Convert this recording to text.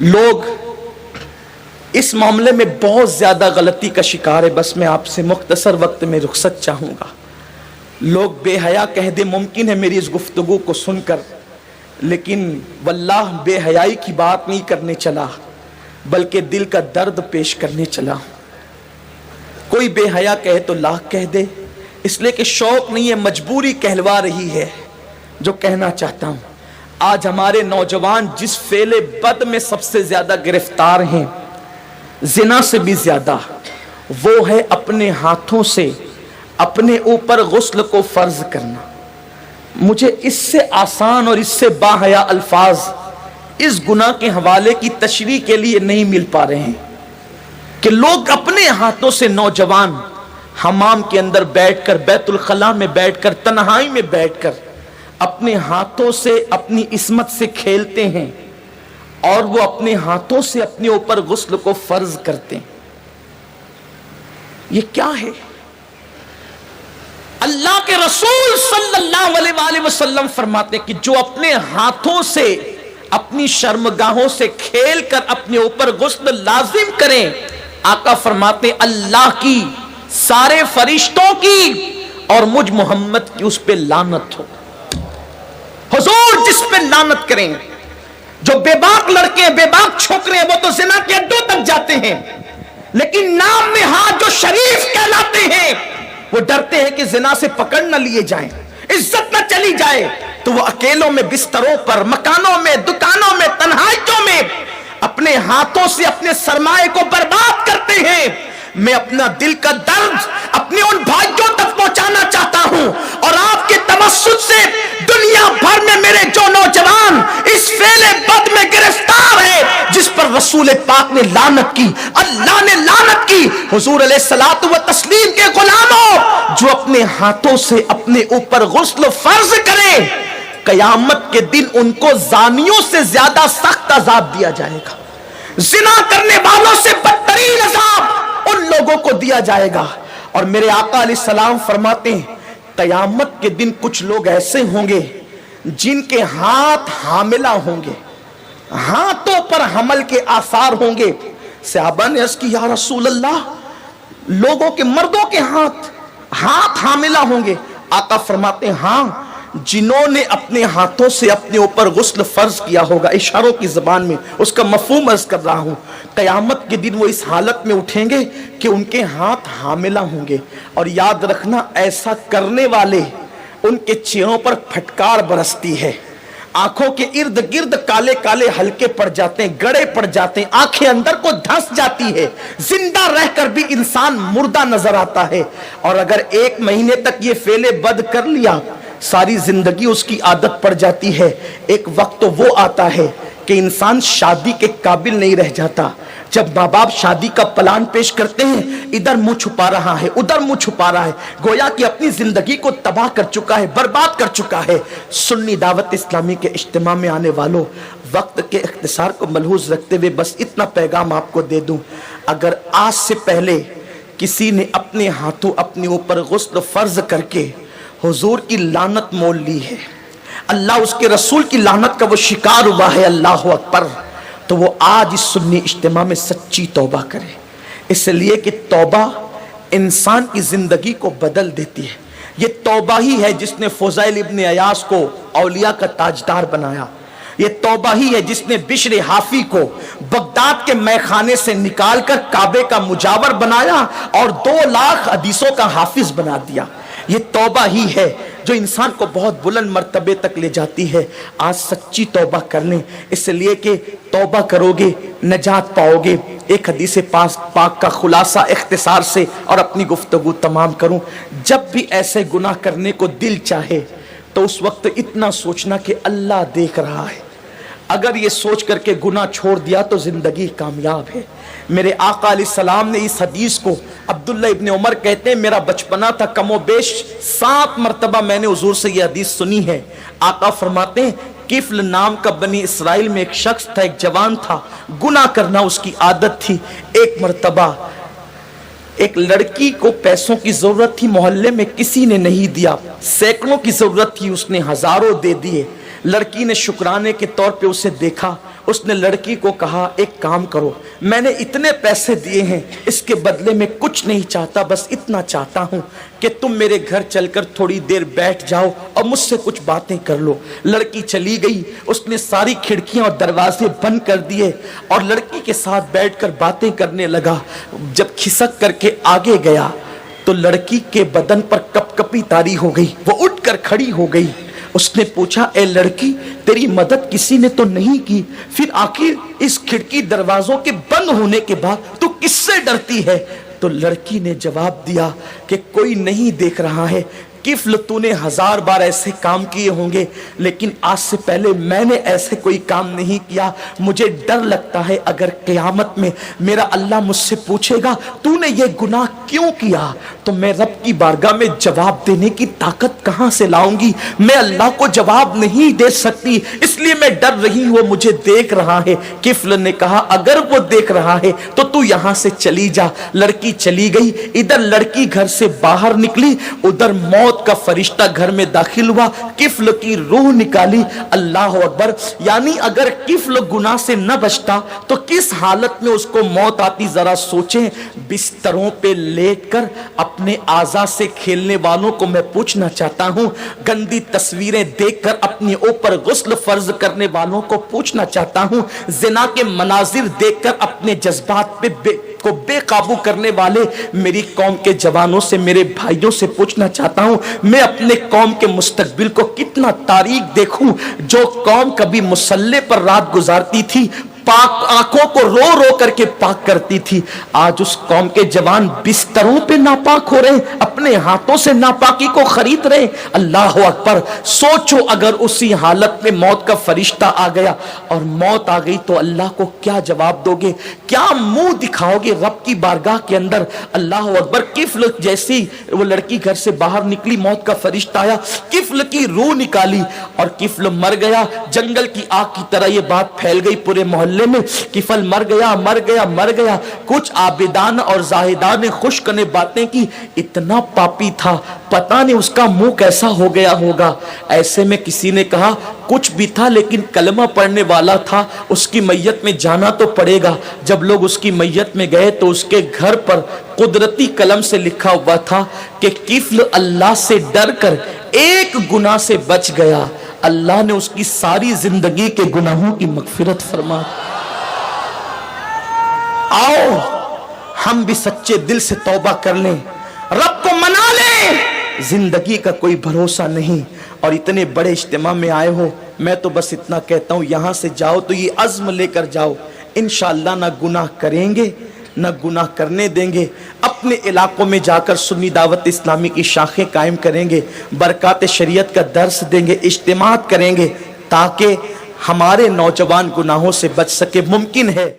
لوگ اس معاملے میں بہت زیادہ غلطی کا شکار ہے. بس میں آپ سے مختصر وقت میں رخصت چاہوں گا. لوگ بے حیا کہہ دے، ممکن ہے میری اس گفتگو کو سن کر، لیکن واللہ بے حیائی کی بات نہیں کرنے چلا بلکہ دل کا درد پیش کرنے چلا. کوئی بے حیا کہے تو لاکھ کہہ دے، اس لیے کہ شوق نہیں ہے، مجبوری کہلوا رہی ہے. جو کہنا چاہتا ہوں، آج ہمارے نوجوان جس فعل بد میں سب سے زیادہ گرفتار ہیں، زنا سے بھی زیادہ، وہ ہے اپنے ہاتھوں سے اپنے اوپر غسل کو فرض کرنا. مجھے اس سے آسان اور اس سے باحیا الفاظ اس گناہ کے حوالے کی تشریح کے لیے نہیں مل پا رہے ہیں کہ لوگ اپنے ہاتھوں سے، نوجوان حمام کے اندر بیٹھ کر، بیت الخلاء میں بیٹھ کر، تنہائی میں بیٹھ کر اپنے ہاتھوں سے اپنی عصمت سے کھیلتے ہیں اور وہ اپنے ہاتھوں سے اپنے اوپر غسل کو فرض کرتے ہیں. یہ کیا ہے؟ اللہ کے رسول صلی اللہ علیہ وآلہ وسلم فرماتے کہ جو اپنے ہاتھوں سے اپنی شرمگاہوں سے کھیل کر اپنے اوپر غسل لازم کریں، آقا فرماتے اللہ کی، سارے فرشتوں کی اور مجھ محمد کی اس پہ لعنت ہو. حضور جس پہ لعنت کریں. جو بے باک لڑکے، بے باک چھوکرے ہیں، وہ تو زنا کے اڈوں تک جاتے ہیں، لیکن نام میں ہاتھ جو شریف کہلاتے ہیں، وہ ڈرتے ہیں کہ زنا سے پکڑ نہ لیے جائیں، عزت نہ چلی جائے، تو وہ اکیلوں میں، بستروں پر، مکانوں میں، دکانوں میں، تنہائیوں میں اپنے ہاتھوں سے اپنے سرمایے کو برباد کرتے ہیں. میں اپنا دل کا درد اپنے ان بھائیوں تک پہنچانا چاہتا ہوں، اور آپ کے توسط سے دنیا بھر میں میرے جو نوجوان اس فعل بد میں گرفتار ہے، جس پر رسول پاک نے لعنت کی، اللہ نے لعنت کی، حضور علیہ الصلوۃ والتسلیم کے غلاموں، جو اپنے ہاتھوں سے اپنے اوپر غسل فرض کریں، قیامت کے دن ان کو زانیوں سے زیادہ سخت عذاب دیا جائے گا. زنا کرنے والوں سے بدترین عذاب ان لوگوں کو دیا جائے گا. اور میرے آقا علیہ السلام فرماتے ہیں قیامت کے دن کچھ لوگ ایسے ہوں گے جن کے ہاتھ حاملہ ہوں گے، ہاتھوں پر حمل کے آثار ہوں گے. صحابہ نے عرض کی یا رسول اللہ، لوگوں کے، مردوں کے ہاتھ حاملہ ہوں گے؟ آقا فرماتے ہیں ہاں، جنہوں نے اپنے ہاتھوں سے اپنے اوپر غسل فرض کیا ہوگا. اشاروں کی زبان میں اس کا مفہوم عرض کر رہا ہوں. قیامت کے دن وہ اس حالت میں اٹھیں گے کہ ان کے ہاتھ حاملہ ہوں گے. اور یاد رکھنا، ایسا کرنے والے ان کے چہروں پر پھٹکار برستی ہے، آنکھوں کے ارد گرد کالے کالے ہلکے پڑ جاتے ہیں، گڑے پڑ جاتے ہیں، آنکھیں اندر کو دھنس جاتی ہے، زندہ رہ کر بھی انسان مردہ نظر آتا ہے. اور اگر 1 مہینے تک یہ فعل بد کر لیا، ساری زندگی اس کی عادت پڑ جاتی ہے. ایک وقت تو وہ آتا ہے کہ انسان شادی کے قابل نہیں رہ جاتا. جب ماں باپ شادی کا پلان پیش کرتے ہیں، ادھر منہ چھپا رہا ہے، ادھر منہ چھپا رہا ہے، گویا کہ اپنی زندگی کو تباہ کر چکا ہے، برباد کر چکا ہے. سنی دعوت اسلامی کے اجتماع میں آنے والوں، وقت کے اختصار کو ملحوظ رکھتے ہوئے بس اتنا پیغام آپ کو دے دوں، اگر آج سے پہلے کسی نے اپنے ہاتھوں اپنے اوپر غسل فرض کر کے حضور کی لعنت مول لی ہے، اللہ اس کے رسول کی لعنت کا وہ شکار ہوا ہے، اللہ اکبر، تو وہ آج اس سنی اجتماع میں سچی توبہ کرے. اس لیے کہ توبہ انسان کی زندگی کو بدل دیتی ہے. یہ توبہ ہی ہے جس نے فضیل ابن عیاض کو اولیاء کا تاجدار بنایا. یہ توبہ ہی ہے جس نے بشر حافی کو بغداد کے میخانے سے نکال کر کعبے کا مجاور بنایا اور 2 لاکھ حدیثوں کا حافظ بنا دیا. یہ توبہ ہی ہے جو انسان کو بہت بلند مرتبے تک لے جاتی ہے. آج سچی توبہ کر لیں، اس لیے کہ توبہ کرو گے نجات پاؤ گے. ایک حدیث پاک کا خلاصہ اختصار سے اور اپنی گفتگو تمام کروں. جب بھی ایسے گناہ کرنے کو دل چاہے تو اس وقت اتنا سوچنا کہ اللہ دیکھ رہا ہے. اگر یہ سوچ کر کے گناہ چھوڑ دیا تو زندگی کامیاب ہے. میرے آقا علیہ السلام نے اس حدیث کو، عبداللہ ابن عمر کہتے ہیں میرا بچپنا تھا، کم و بیش 7 مرتبہ میں نے حضور سے یہ حدیث سنی ہے. آقا فرماتے ہیں کفل نام کا بنی اسرائیل میں ایک شخص تھا، ایک جوان تھا، گناہ کرنا اس کی عادت تھی. ایک مرتبہ ایک لڑکی کو پیسوں کی ضرورت تھی، محلے میں کسی نے نہیں دیا، سینکڑوں کی ضرورت تھی، اس نے ہزاروں دے دیے۔ لڑکی نے شکرانے کے طور پہ اسے دیکھا، اس نے لڑکی کو کہا ایک کام کرو، میں نے اتنے پیسے دیے ہیں، اس کے بدلے میں کچھ نہیں چاہتا، بس اتنا چاہتا ہوں کہ تم میرے گھر چل کر تھوڑی دیر بیٹھ جاؤ اور مجھ سے کچھ باتیں کر لو۔ لڑکی چلی گئی، اس نے ساری کھڑکیاں اور دروازے بند کر دیے اور لڑکی کے ساتھ بیٹھ کر باتیں کرنے لگا۔ جب کھسک کر کے آگے گیا تو لڑکی کے بدن پر کپ کپی طاری ہو گئی، وہ اٹھ کر کھڑی ہو گئی۔ اس نے پوچھا اے لڑکی، تیری مدد کسی نے تو نہیں کی، پھر آخر اس کھڑکی دروازوں کے بند ہونے کے بعد تو کس سے ڈرتی ہے؟ تو لڑکی نے جواب دیا کہ کوئی نہیں دیکھ رہا ہے، کفل تو نے 1000 بار ایسے کام کیے ہوں گے، لیکن آج سے پہلے میں نے ایسے کوئی کام نہیں کیا۔ مجھے ڈر لگتا ہے اگر قیامت میں میرا اللہ مجھ سے پوچھے گا تو نے یہ گناہ کیوں کیا، تو میں رب کی بارگاہ میں جواب دینے کی طاقت کہاں سے لاؤں گی؟ میں اللہ کو جواب نہیں دے سکتی، اس لیے میں ڈر رہی ہوں، وہ مجھے دیکھ رہا ہے۔ کفل نے کہا اگر وہ دیکھ رہا ہے تو تو یہاں سے چلی جا۔ لڑکی چلی گئی، ادھر لڑکی گھر سے باہر نکلی، ادھر موت کا فرشتہ گھر میں داخل ہوا، کفل کی روح نکالی۔ اللہ اکبر! یعنی اگر کفل گناہ سے نہ بچتا تو کس حالت میں اس کو موت آتی، ذرا سوچیں۔ بستروں پہ لیٹ کر اپنے اعضاء سے کھیلنے والوں کو میں پوچھنا چاہتا ہوں، گندی تصویریں دیکھ کر اپنے اوپر غسل فرض کرنے والوں کو پوچھنا چاہتا ہوں، زنا کے مناظر دیکھ کر اپنے جذبات پہ بے قابو کرنے والے میری قوم کے جوانوں سے، میرے بھائیوں سے پوچھنا چاہتا ہوں، میں اپنے قوم کے مستقبل کو کتنا تاریک دیکھوں۔ جو قوم کبھی مصلی پر رات گزارتی تھی، پاک آنکھوں کو رو رو کر کے پاک کرتی تھی، آج اس قوم کے جوان بستروں پہ ناپاک ہو رہے، اپنے ہاتھوں سے ناپاکی کو خرید رہے۔ اللہ اکبر! سوچو اگر اسی حالت میں موت کا فرشتہ آ گیا اور موت آ گئی تو اللہ کو کیا جواب دو گے؟ کیا منہ دکھاؤ گے رب کی بارگاہ کے اندر؟ اللہ اکبر! کفل جیسی وہ لڑکی گھر سے باہر نکلی، موت کا فرشتہ آیا، کفل کی روح نکالی اور کفل مر گیا۔ جنگل کی آگ کی طرح یہ بات پھیل گئی پورے محلے میں، کفل مر گیا مر گیا مر گیا۔ کچھ عابدان اور زاہدان نے خشک نے باتیں کی، اتنا پاپی تھا، پتہ نہیں اس کا منہ کیسا ہو گیا ہوگا۔ ایسے میں کسی نے کہا کچھ بھی تھا لیکن کلمہ پڑھنے والا تھا، اس کی میت میں جانا تو پڑے گا۔ جب لوگ اس کی میت میں گئے تو اس کے گھر پر قدرتی قلم سے لکھا ہوا تھا کہ کفل اللہ سے ڈر کر ایک گناہ سے بچ گیا، اللہ نے اس کی ساری زندگی کے گناہوں کی مغفرت فرما۔ آؤ ہم بھی سچے دل سے توبہ کر لیں، رب کو منا لیں۔ زندگی کا کوئی بھروسہ نہیں، اور اتنے بڑے اجتماع میں آئے ہو، میں تو بس اتنا کہتا ہوں یہاں سے جاؤ تو یہ عزم لے کر جاؤ، انشاءاللہ نہ گناہ کریں گے نہ گناہ کرنے دیں گے۔ اپنے علاقوں میں جا کر سنی دعوت اسلامی کی شاخیں قائم کریں گے، برکات شریعت کا درس دیں گے، اجتماعات کریں گے تاکہ ہمارے نوجوان گناہوں سے بچ سکے۔ ممکن ہے